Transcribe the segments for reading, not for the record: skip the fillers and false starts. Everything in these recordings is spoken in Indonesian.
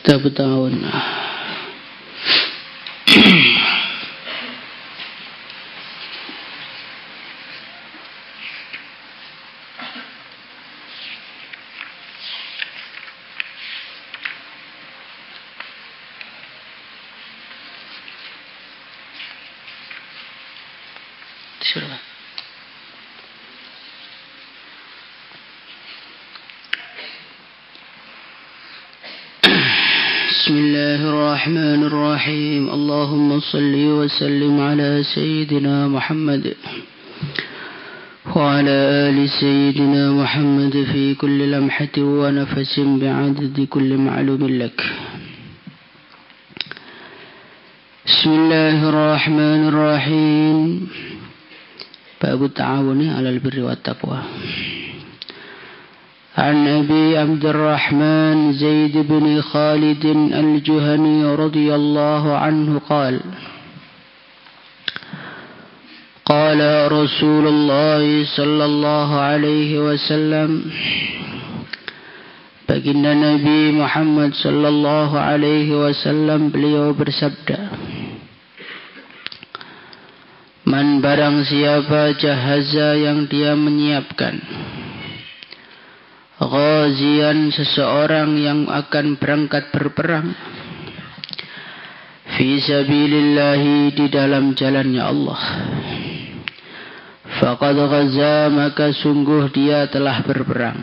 Kitab tahun. Bismillahirrahmanirrahim. Allahumma salli wa sallim ala Sayyidina Muhammad wa ala ali Sayyidina Muhammad fi kulli lamhatin wa nafasin bi'adadi kulli ma'lumin lak. Bismillahirrahmanirrahim. Bab ta'awuni 'alal birri wat taqwa. عن أبي عبد الرحمن زيد بن خالد الجهني رضي الله عنه قال قال رسول الله صلى الله عليه وسلم baginda Nabi Muhammad sallallahu alaihi wasallam beliau bersabda, man barang siapa jahaza yang dia menyiapkan, ghazian seseorang yang akan berangkat berperang, fi sabilillahi di dalam jalannya Allah, faqad ghaza maka sungguh dia telah berperang.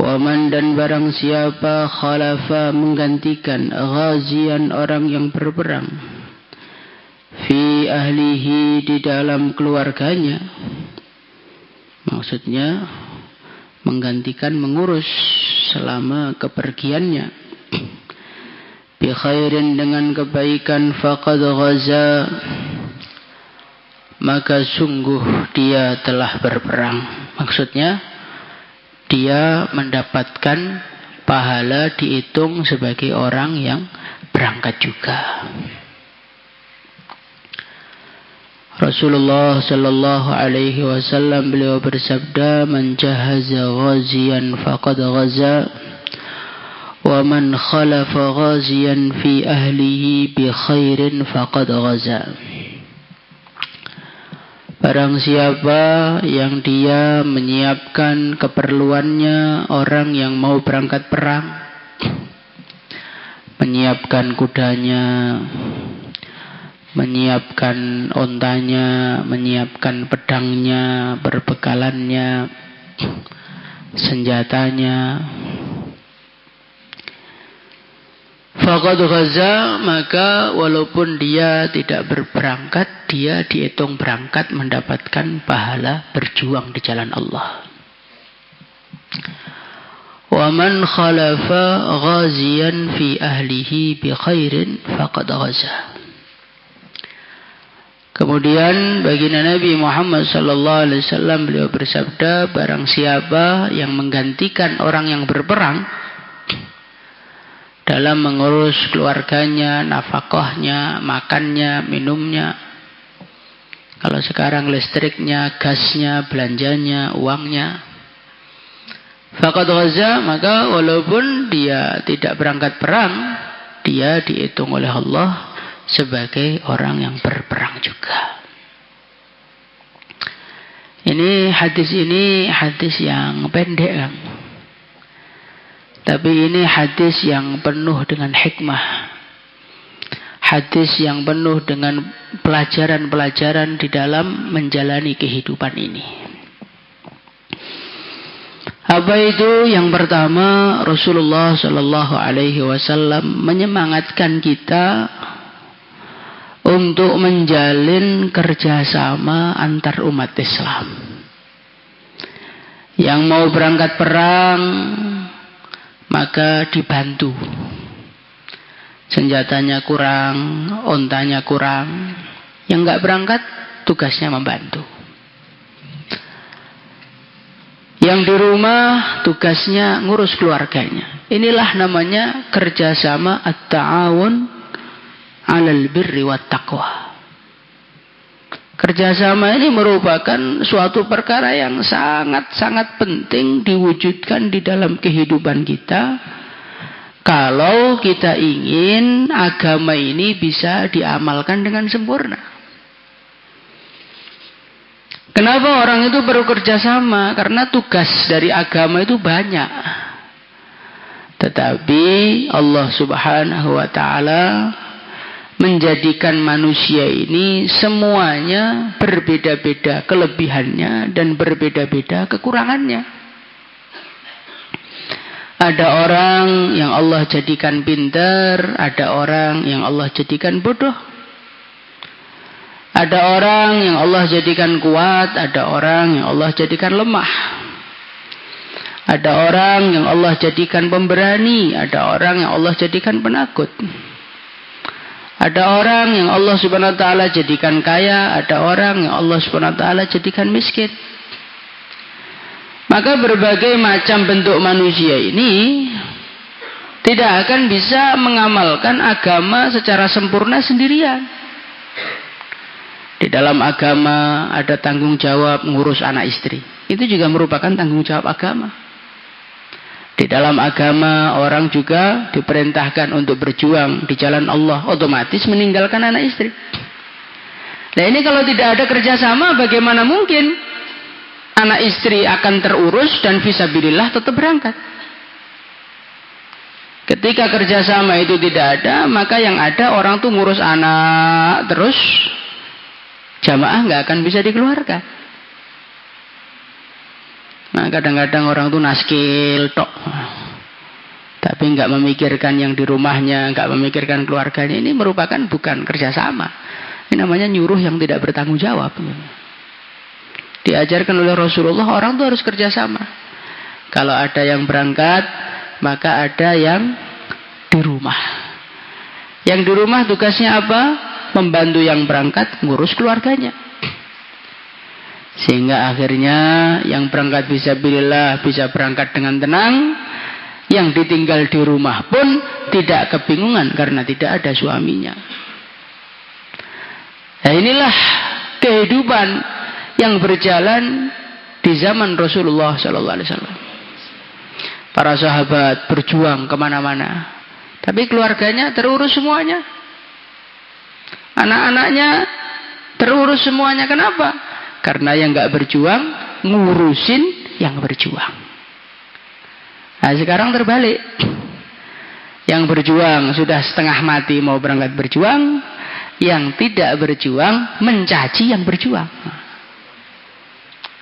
Waman dan barang siapa khalafa menggantikan ghazian orang yang berperang, fi ahlihi di dalam keluarganya, maksudnya menggantikan mengurus selama kepergiannya, bi khairin dengan kebaikan, faqad ghaza maka sungguh dia telah berperang. Maksudnya dia mendapatkan pahala, dihitung sebagai orang yang berangkat juga. Rasulullah sallallahu alaihi wasallam beliau bersabda, man jahaza ghaziyan faqad ghaza wa man khalafa ghaziyan fi ahlihi bi khairin faqad ghaza. Barang siapa yang dia menyiapkan keperluannya orang yang mau berangkat perang, menyiapkan kudanya, menyiapkan ontanya, menyiapkan pedangnya, berbekalannya, senjatanya, faqad ghaza maka walaupun dia tidak berberangkat, dia dihitung berangkat mendapatkan pahala berjuang di jalan Allah. Wa man khalafa ghaziyan fi ahlihi bi khairin faqad ghaza. Kemudian baginda Nabi Muhammad sallallahu alaihi wasallam beliau bersabda, barang siapa yang menggantikan orang yang berperang dalam mengurus keluarganya, nafkahnya, makannya, minumnya, kalau sekarang listriknya, gasnya, belanjanya, uangnya, faqad ghaza maka walaupun dia tidak berangkat perang, dia dihitung oleh Allah sebagai orang yang berperang juga. Ini hadis yang pendek kan? Tapi ini hadis yang penuh dengan hikmah. Hadis yang penuh dengan pelajaran-pelajaran di dalam menjalani kehidupan ini. Apa itu? Yang pertama, Rasulullah sallallahu alaihi wasallam menyemangatkan kita untuk menjalin kerjasama antar umat Islam. Yang mau berangkat perang maka dibantu. Senjatanya kurang, ontanya kurang, yang enggak berangkat tugasnya membantu. Yang di rumah tugasnya ngurus keluarganya. Inilah namanya kerjasama at-ta'awun 'alal birri wat taqwa. Kerjasama ini merupakan suatu perkara yang sangat-sangat penting diwujudkan di dalam kehidupan kita. Kalau kita ingin agama ini bisa diamalkan dengan sempurna. Kenapa orang itu perlu kerjasama? Karena tugas dari agama itu banyak. Tetapi Allah Subhanahu wa Ta'ala menjadikan manusia ini semuanya berbeda-beda kelebihannya dan berbeda-beda kekurangannya. Ada orang yang Allah jadikan pintar, ada orang yang Allah jadikan bodoh. Ada orang yang Allah jadikan kuat, ada orang yang Allah jadikan lemah. Ada orang yang Allah jadikan pemberani, ada orang yang Allah jadikan penakut. Ada orang yang Allah Subhanahu wa Ta'ala jadikan kaya, ada orang yang Allah Subhanahu wa Ta'ala jadikan miskin. Maka berbagai macam bentuk manusia ini tidak akan bisa mengamalkan agama secara sempurna sendirian. Di dalam agama ada tanggung jawab mengurus anak istri. Itu juga merupakan tanggung jawab agama. Di dalam agama orang juga diperintahkan untuk berjuang di jalan Allah, otomatis meninggalkan anak istri. Nah ini kalau tidak ada kerjasama, bagaimana mungkin anak istri akan terurus dan fisabilillah tetap berangkat? Ketika kerjasama itu tidak ada, maka yang ada orang tuh ngurus anak terus, jamaah nggak akan bisa dikeluarkan. Nah kadang-kadang orang tuh naskil tok, tapi nggak memikirkan yang di rumahnya, nggak memikirkan keluarganya. Ini merupakan bukan kerjasama. Ini namanya nyuruh yang tidak bertanggung jawab. Diajarkan oleh Rasulullah orang tuh harus kerjasama. Kalau ada yang berangkat, maka ada yang di rumah. Yang di rumah tugasnya apa? Membantu yang berangkat ngurus keluarganya. Sehingga akhirnya yang berangkat fisabilillah bisa berangkat dengan tenang. Yang ditinggal di rumah pun tidak kebingungan karena tidak ada suaminya. Nah inilah kehidupan yang berjalan di zaman Rasulullah SAW. Para sahabat berjuang kemana-mana. Tapi keluarganya terurus semuanya. Anak-anaknya terurus semuanya. Kenapa? Karena yang nggak berjuang ngurusin yang berjuang. Nah sekarang terbalik. Yang berjuang sudah setengah mati mau berangkat berjuang, yang tidak berjuang mencaci yang berjuang.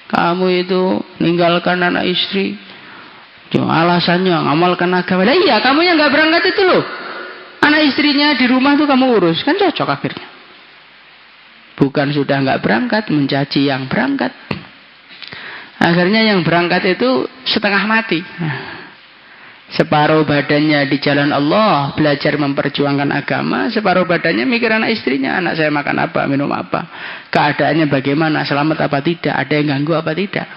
Kamu itu ninggalkan anak istri, cuma alasannya ngamalkan agama. Lah iya, kamu yang nggak berangkat itu loh. Anak istrinya di rumah tuh kamu urus, kan cocok akhirnya. Bukan sudah nggak berangkat mencaci yang berangkat. Akhirnya yang berangkat itu setengah mati. Separuh badannya di jalan Allah belajar memperjuangkan agama, separuh badannya mikir anak istrinya, anak saya makan apa, minum apa, keadaannya bagaimana, selamat apa tidak, ada yang ganggu apa tidak.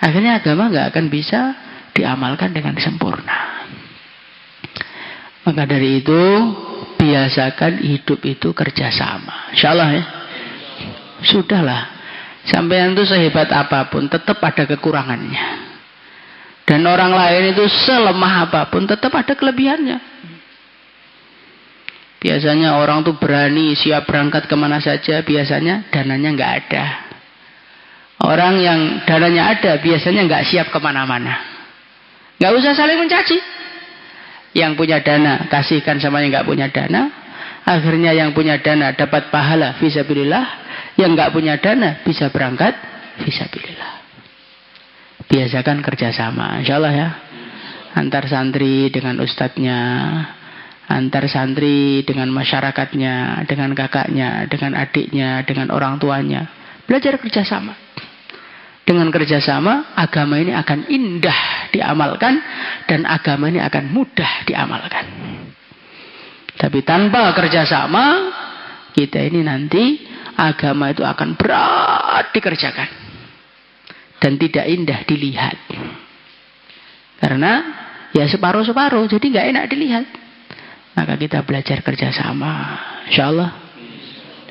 Akhirnya agama nggak akan bisa diamalkan dengan sempurna. Maka dari itu biasakan hidup itu kerjasama. Insyaallah ya. Sudahlah. Sampean itu sehebat apapun tetap ada kekurangannya. Dan orang lain itu selemah apapun tetap ada kelebihannya. Biasanya orang tuh berani siap berangkat kemana saja, biasanya dananya nggak ada. Orang yang dananya ada biasanya nggak siap kemana-mana. Nggak usah saling mencaci. Yang punya dana kasihkan sama yang nggak punya dana. Akhirnya yang punya dana dapat pahala fisabilillah, yang nggak punya dana bisa berangkat fisabilillah. Biasakan kerjasama, insyaallah ya. Antar santri dengan ustadznya, antar santri dengan masyarakatnya, dengan kakaknya, dengan adiknya, dengan orang tuanya. Belajar kerjasama. Dengan kerjasama, agama ini akan indah diamalkan dan agama ini akan mudah diamalkan. Tapi tanpa kerjasama, kita ini nanti agama itu akan berat dikerjakan dan tidak indah dilihat. Karena ya separuh-separuh, jadi nggak enak dilihat. Maka kita belajar kerjasama, insyaallah.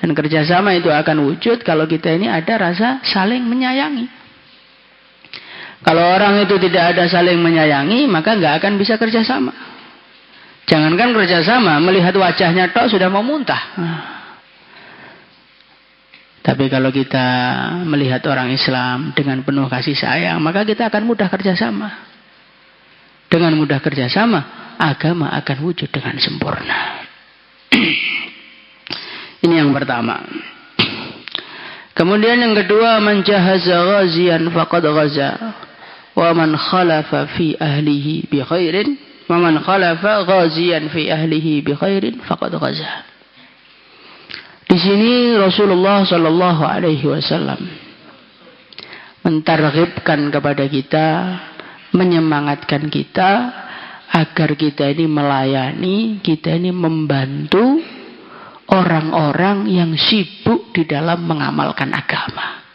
Dan kerjasama itu akan wujud kalau kita ini ada rasa saling menyayangi. Kalau orang itu tidak ada saling menyayangi, maka nggak akan bisa kerjasama. Jangankan kerjasama, melihat wajahnya tok sudah mau muntah. Tapi kalau kita melihat orang Islam dengan penuh kasih sayang, maka kita akan mudah kerjasama. Dengan mudah kerjasama, agama akan wujud dengan sempurna. Ini yang pertama. Kemudian yang kedua, man jahaza ghaziyan faqad ghaza wa man khalafa fi ahlihi bi khairin wa man khalafa ghaziyan fi ahlihi bi khairin faqad ghaza. Di sini Rasulullah sallallahu alaihi wasallam mentarghibkan kepada kita, menyemangatkan kita agar kita ini melayani, kita ini membantu orang-orang yang sibuk di dalam mengamalkan agama.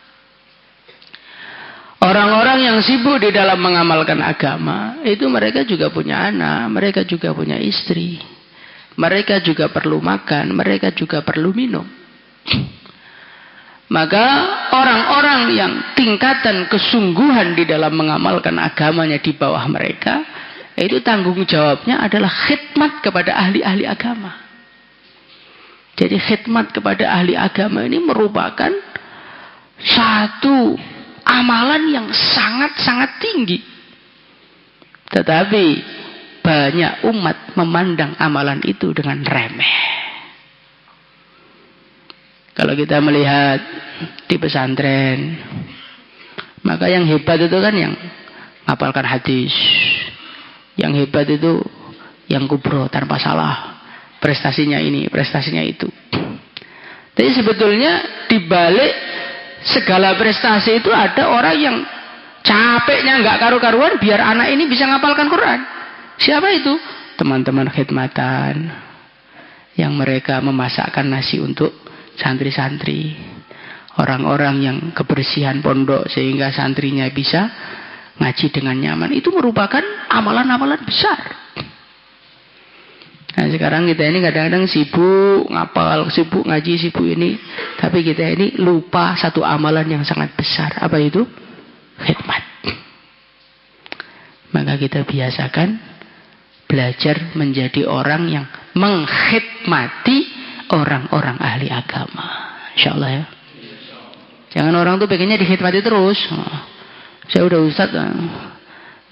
Orang-orang yang sibuk di dalam mengamalkan agama, itu mereka juga punya anak, mereka juga punya istri. Mereka juga perlu makan, mereka juga perlu minum. Maka orang-orang yang tingkatan kesungguhan di dalam mengamalkan agamanya di bawah mereka, itu tanggung jawabnya adalah khidmat kepada ahli-ahli agama. Jadi khidmat kepada ahli agama ini merupakan satu amalan yang sangat-sangat tinggi. Tetapi banyak umat memandang amalan itu dengan remeh. Kalau kita melihat di pesantren, maka yang hebat itu kan yang ngapalkan hadis. Yang hebat itu yang kubro tanpa salah. Prestasinya ini, prestasinya itu. Tapi sebetulnya di balik segala prestasi itu ada orang yang capeknya nggak karu-karuan biar anak ini bisa ngapalkan Quran. Siapa itu? Teman-teman khidmatan yang mereka memasakkan nasi untuk santri-santri. Orang-orang yang kebersihan pondok sehingga santrinya bisa ngaji dengan nyaman. Itu merupakan amalan-amalan besar. Nah sekarang kita ini kadang-kadang sibuk ngapal, sibuk ngaji, sibuk ini. Tapi kita ini lupa satu amalan yang sangat besar. Apa itu? Khidmat. Maka kita biasakan belajar menjadi orang yang mengkhidmati orang-orang ahli agama. InsyaAllah ya. Jangan orang tuh pengennya dikhidmati terus. Saya udah ustadz,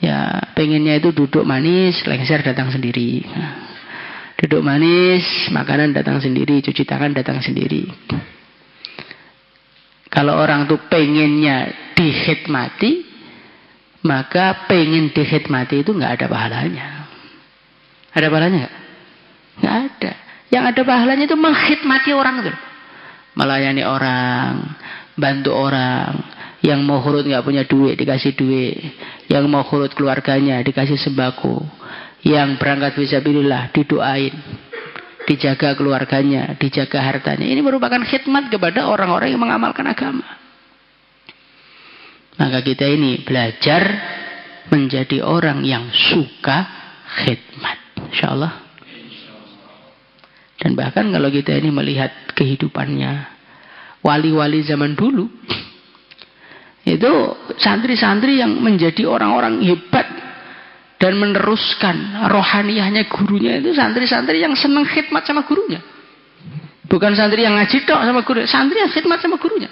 ya pengennya itu duduk manis, lengser datang sendiri. Duduk manis, makanan datang sendiri, cuci tangan datang sendiri. Kalau orang tuh pengennya dikhidmati, maka pengen dikhidmati itu nggak ada pahalanya. Ada pahalanya nggak? Nggak ada. Yang ada pahalanya itu mengkhidmati orang itu, melayani orang, bantu orang. Yang mau khurut nggak punya duit dikasih duit, yang mau khurut keluarganya dikasih sembako. Yang berangkat fisabilillah didoain, dijaga keluarganya, dijaga hartanya. Ini merupakan khidmat kepada orang-orang yang mengamalkan agama. Maka kita ini belajar menjadi orang yang suka khidmat, insyaallah. Dan bahkan kalau kita ini melihat kehidupannya wali-wali zaman dulu, itu santri-santri yang menjadi orang-orang hebat dan meneruskan rohaniyahnya gurunya itu santri-santri yang senang khidmat sama gurunya. Bukan santri yang ngaji tok sama guru, santri yang khidmat sama gurunya.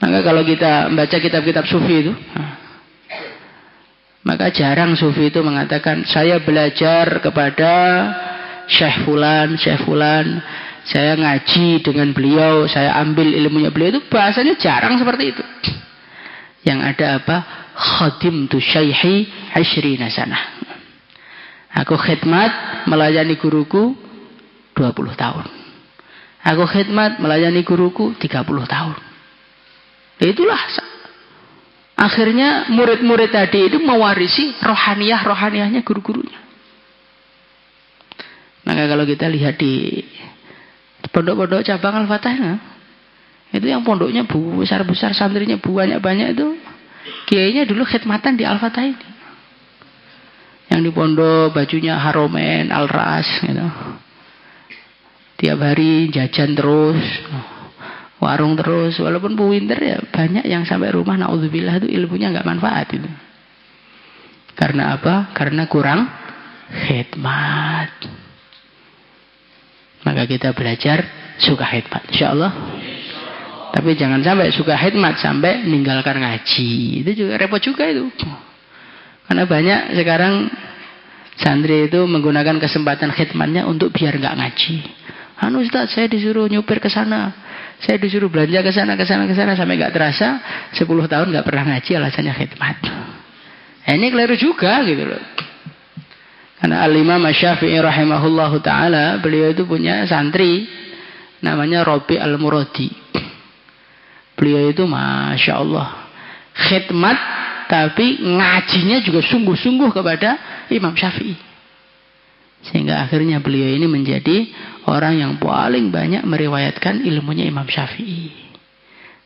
Maka kalau kita membaca kitab-kitab sufi itu, maka jarang sufi itu mengatakan saya belajar kepada Syekh Fulan, saya ngaji dengan beliau, saya ambil ilmunya beliau. Itu bahasanya jarang seperti itu. Yang ada apa? Khadimtu syaihi 20 sanah. Aku khidmat melayani guruku 20 tahun. Aku khidmat melayani guruku 30 tahun. Itulah akhirnya murid-murid tadi itu mewarisi rohaniyahnya guru-gurunya. Maka kalau kita lihat di pondok-pondok cabang Al-Fatihah, itu yang pondoknya besar-besar, santrinya banyak-banyak itu, kiainya dulu khidmatan di Al-Fatihah ini. Yang di pondok bajunya Haromen, Al-Ras gitu. Tiap hari jajan terus, warung terus, walaupun pinter ya banyak yang sampai rumah naudzubillah itu ilmunya nggak manfaat itu. Karena apa? Karena kurang khidmat. Maka kita belajar suka khidmat, insyaallah. Tapi jangan sampai suka khidmat sampai meninggalkan ngaji. Itu juga repot juga itu. Karena banyak sekarang santri itu menggunakan kesempatan khidmatnya untuk biar nggak ngaji. Ustaz, saya disuruh nyupir ke sana, saya disuruh belanja ke sana sampai nggak terasa 10 tahun nggak pernah ngaji alasannya khidmat. Ini keliru juga gitu loh. Karena Al-Imam Asy-Syafi'i rahimahullahu taala, beliau itu punya santri namanya Rabi Al-Muradi. Beliau itu Masya Allah khidmat, tapi ngajinya juga sungguh-sungguh kepada Imam Syafi'i. Sehingga akhirnya beliau ini menjadi orang yang paling banyak meriwayatkan ilmunya Imam Syafi'i.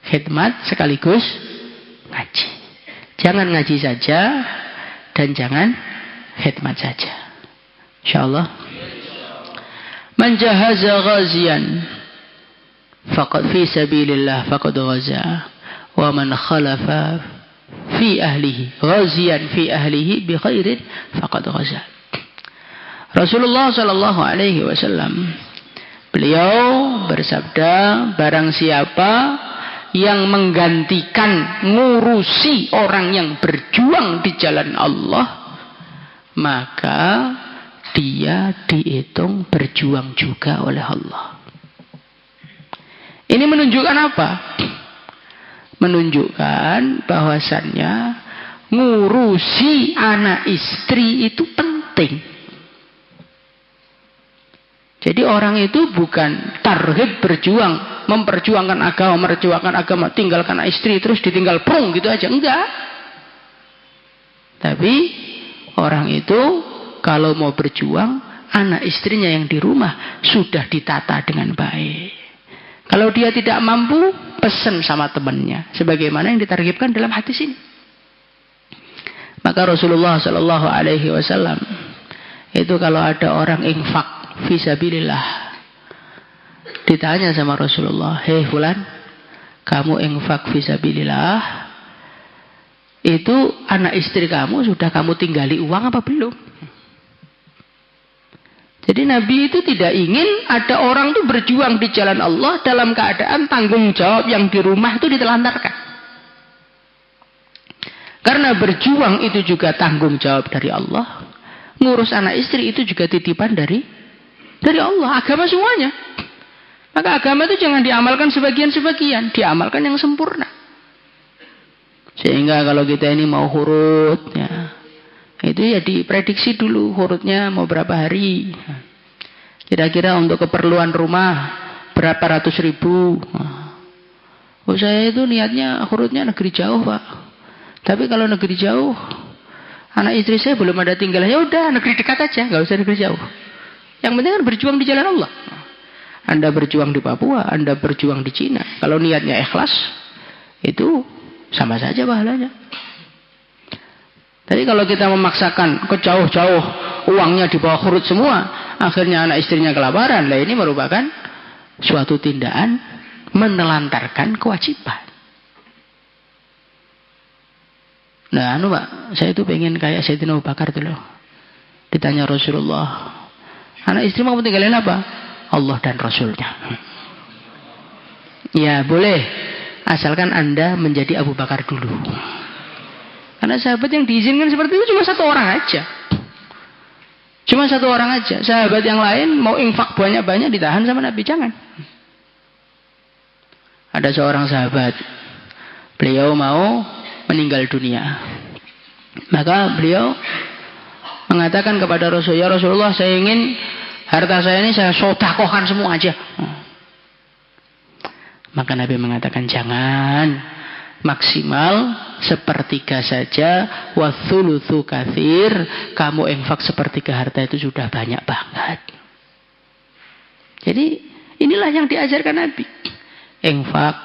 Khidmat sekaligus ngaji. Jangan ngaji saja dan jangan khidmat saja. InsyaAllah. Man jahaza ghaziyan faqad fi sabilillah faqad ghaza, wa man khalafa fi ahlihi ghaziyan fi ahlihi bi khairin faqad ghaza. Rasulullah sallallahu alaihi wasallam beliau bersabda, barang siapa yang menggantikan ngurusi orang yang berjuang di jalan Allah, maka dia dihitung berjuang juga oleh Allah. Ini menunjukkan apa? Menunjukkan bahwasannya ngurusi anak istri itu penting. Jadi orang itu bukan target berjuang, memperjuangkan agama, tinggalkan istri terus ditinggal prung gitu aja, enggak. Tapi orang itu kalau mau berjuang, anak istrinya yang di rumah sudah ditata dengan baik. Kalau dia tidak mampu, pesan sama temannya, sebagaimana yang ditargetkan dalam hadis ini. Maka Rasulullah Shallallahu Alaihi Wasallam itu kalau ada orang infak fisabilillah, ditanya sama Rasulullah, hei fulan, kamu infak fisabilillah, itu anak istri kamu sudah kamu tinggali uang apa belum? Jadi Nabi itu tidak ingin ada orang itu berjuang di jalan Allah dalam keadaan tanggung jawab yang di rumah itu ditelantarkan. Karena berjuang itu juga tanggung jawab dari Allah, ngurus anak istri itu juga titipan dari Allah, agama semuanya. Maka agama itu jangan diamalkan sebagian-sebagian, diamalkan yang sempurna. Sehingga kalau kita ini mau hurut, ya, itu ya diprediksi dulu hurutnya mau berapa hari. Kira-kira untuk keperluan rumah berapa ratus ribu. Oh, saya itu niatnya hurutnya negeri jauh, Pak. Tapi kalau negeri jauh, anak istri saya belum ada tinggal, ya udah negeri dekat aja, nggak usah negeri jauh. Yang penting kan berjuang di jalan Allah. Anda berjuang di Papua, Anda berjuang di Cina. Kalau niatnya ikhlas, itu sama saja pahalanya. Tapi kalau kita memaksakan ke jauh-jauh, uangnya dibawa khurut semua, akhirnya anak istrinya kelaparan. Lah ini merupakan suatu tindakan menelantarkan kewajiban. Nah, Pak, saya itu pengen kayak Sayyidina Abu Bakar itu loh. Ditanya Rasulullah, anak istri mau tinggalin apa? Allah dan Rasulnya. Ya boleh, asalkan Anda menjadi Abu Bakar dulu. Karena sahabat yang diizinkan seperti itu cuma satu orang aja. Cuma satu orang aja. Sahabat yang lain mau infak banyak-banyak ditahan sama Nabi, jangan. Ada seorang sahabat, beliau mau meninggal dunia. Maka beliau mengatakan kepada Rasul, ya Rasulullah, saya ingin harta saya ini saya sodakohkan semua aja. Maka Nabi mengatakan jangan, maksimal sepertiga saja, wa thulutsu katsir, kamu infak sepertiga harta itu sudah banyak banget. Jadi inilah yang diajarkan Nabi. Infak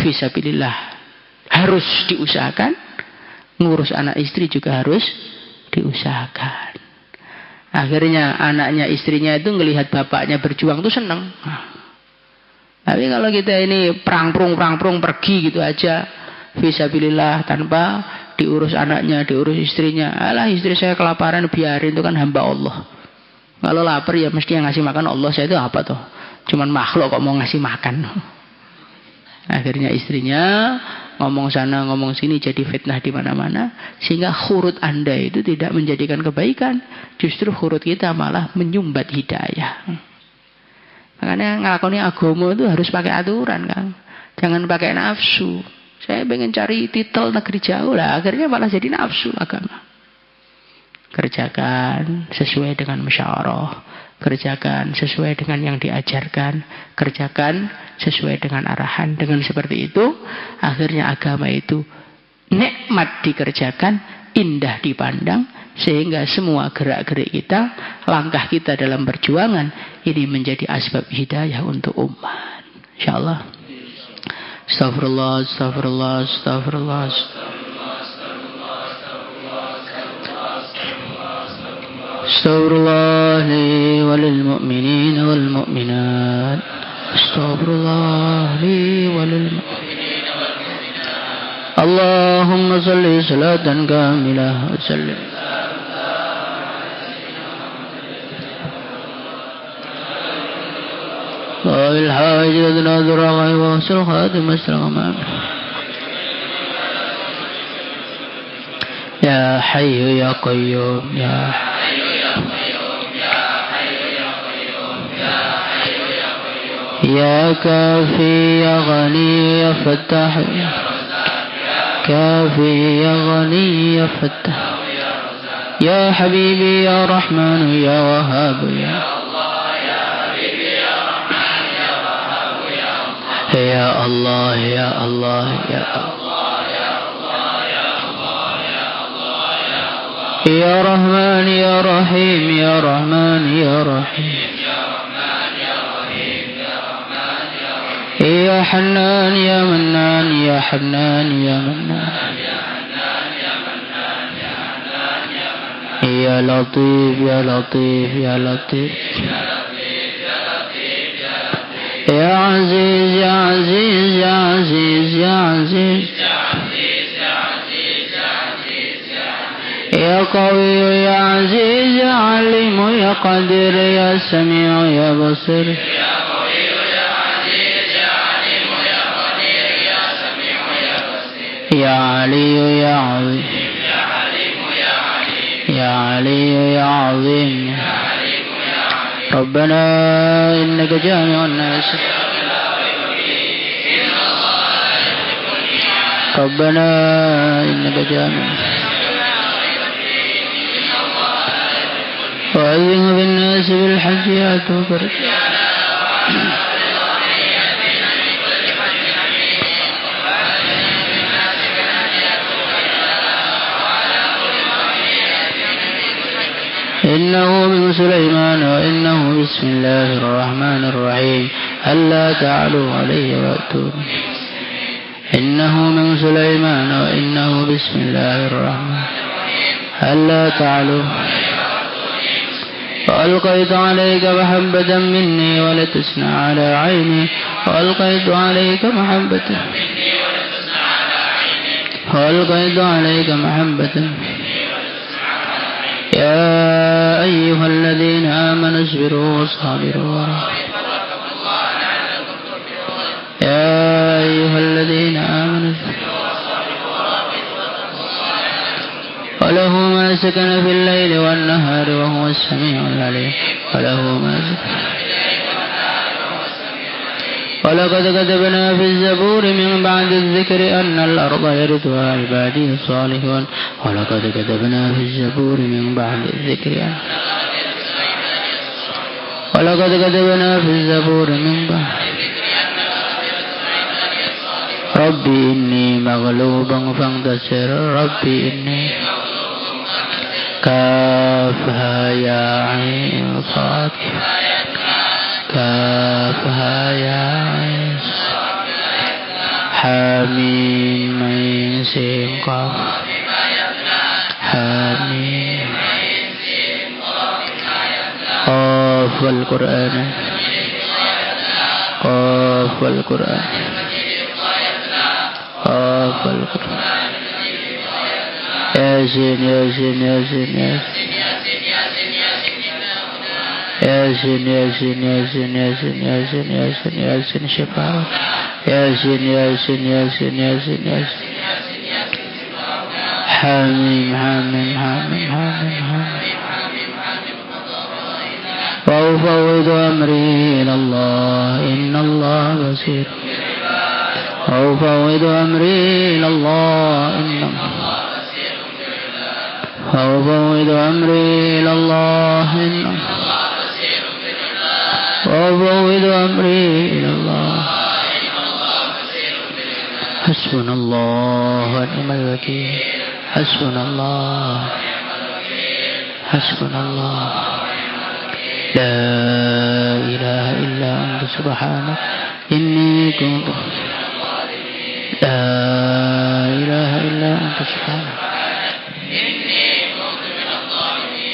fisabilillah harus diusahakan, ngurus anak istri juga harus diusahakan. Akhirnya anaknya, istrinya itu ngelihat bapaknya berjuang tuh seneng. Tapi kalau kita ini perang-prung pergi gitu aja, fisabilillah, tanpa diurus anaknya, diurus istrinya. Alah, istri saya kelaparan, biarin, itu kan hamba Allah. Kalau lapar ya mesti yang ngasih makan Allah. Saya itu apa tuh? Cuman makhluk kok mau ngasih makan. Akhirnya istrinya ngomong sana ngomong sini, jadi fitnah di mana-mana, sehingga khurut Anda itu tidak menjadikan kebaikan, justru khurut kita malah menyumbat hidayah. Makanya ngelakoni agama itu harus pakai aturan, Kang. Jangan pakai nafsu. Saya pengen cari titel negeri jauh lah, akhirnya malah jadi nafsu agama. Kerjakan sesuai dengan musyawarah, kerjakan sesuai dengan yang diajarkan, kerjakan sesuai dengan arahan. Dengan seperti itu, akhirnya agama itu nikmat dikerjakan, indah dipandang, sehingga semua gerak-gerik kita, langkah kita dalam perjuangan ini menjadi asbab hidayah untuk umat. Insyaallah. Astagfirullah, astagfirullah, astagfirullah. Astagfirullah li walil mu'minin wal mu'minat. Astagfirullah li walil mu'minin wal mu'minat. Allahumma salli salatan kamilah wa sallim. Wa bil hajat nadra wa wasl khatim aslamam. Ya hayyu ya qayyum ya يا كافي يا غني يا فتاح كافي يا غني يا فتاح يا حبيبي يا رحمن يا وهاب يا الله يا حبيبي يا رحمن يا وهاب يا الله يا الله يا الله يا الله يا الله يا الله يا الله يا رحمن يا رحيم يا رحمن يا رحيم يا حنان يا منان يا حنان يا منان يا لطيف يا لطيف يا لطيف يا عزيز يا عزيز يا عزيز يا عزيز يا قوي يا عزيز يا عليم يا قدير يا سميع يا بصير يا علي يا عظيم يا علي يا عظيم ربنا إنك جامع الناس ربنا إنك جامع وأذن بالناس بالحج يأتوك إنه من سليمان وإنه بسم الله الرحمن الرحيم ألا تعلوا علي وأتوني إنه من سليمان وإنه بسم الله الرحمن الرحيم ألا تعلوا وألقيت عليك محبة مني ولتصنع على عيني وألقيت عليك محبة وألقيت عليك محبة يا أيها الذين آمنوا اصبروا وصابروا يا أيها الذين آمنوا وله ما سكن في الليل والنهار وهو السميع العليم وله ما سكن ولقد كتبنا في الزبور من بعد الذكر أن الأرض يرثها عبادي الصالحون ولقد كتبنا في الزبور من بعد الذكر ولقد كتبنا في الزبور من بعد ربي إني مغلوب فانتصر ربي إني كافها يا عين صاد كافها يا عين حميم ميم سين قاف حميم والقرآن قاف والقرآن قاف والقرآن ياسين ياسين ياسين ياسين ياسين ياسين ياسين ياسين ياسين ياسين شفاعة ياسين ياسين ياسين ياسين ياسين حاميم حاميم حاميم حاميم حاميم وأفوض أمري إلى الله إن الله بصير وأفوض أمري إلى الله إن وأفوض أمري إلى الله إن وأفوض أمري إلى الله حسبنا الله ونعم الوكيل حسبنا الله حسبنا الله لا إله إلا أنت سبحانك إني كنت لا إله إلا أنت سبحانك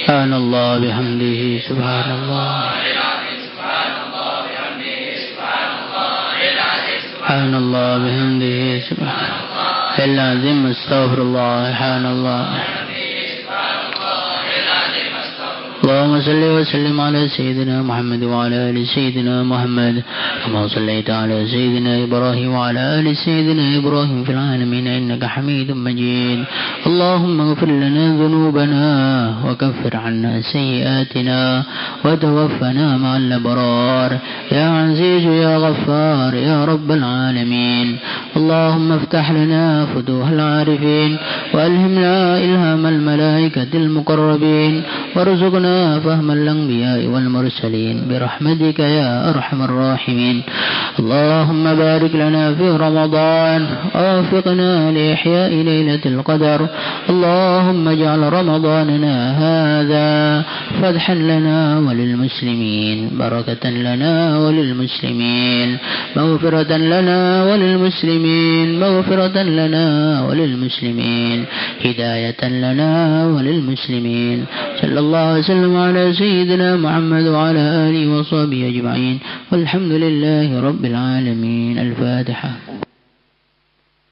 سبحان الله بحمده سبحان الله سبحان الله بحمده سبحان الله العظيم استغفر الله سبحان الله اللهم صل وسلم على سيدنا محمد وعلى آل سيدنا محمد كما صليت على سيدنا إبراهيم وعلى آل سيدنا إبراهيم في العالمين إنك حميد مجيد اللهم اغفر لنا ذنوبنا وكفر عنا سيئاتنا وتوفنا مع الأبرار يا عزيز يا غفار يا رب العالمين اللهم افتح لنا فتوح العارفين وألهمنا إلهام الملائكة المقربين وارزقنا فهم الأنبياء والمرسلين برحمتك يا أرحم الراحمين اللهم بارك لنا في رمضان ووفقنا لإحياء ليلة القدر اللهم اجعل رمضاننا هذا فتحا لنا وللمسلمين بركة لنا وللمسلمين مغفرة لنا وللمسلمين مغفرة لنا وللمسلمين هداية لنا وللمسلمين صلى الله وسلم على سيدنا محمد وعلى آله وصحبه أجمعين والحمد لله رب العالمين. الفاتحة.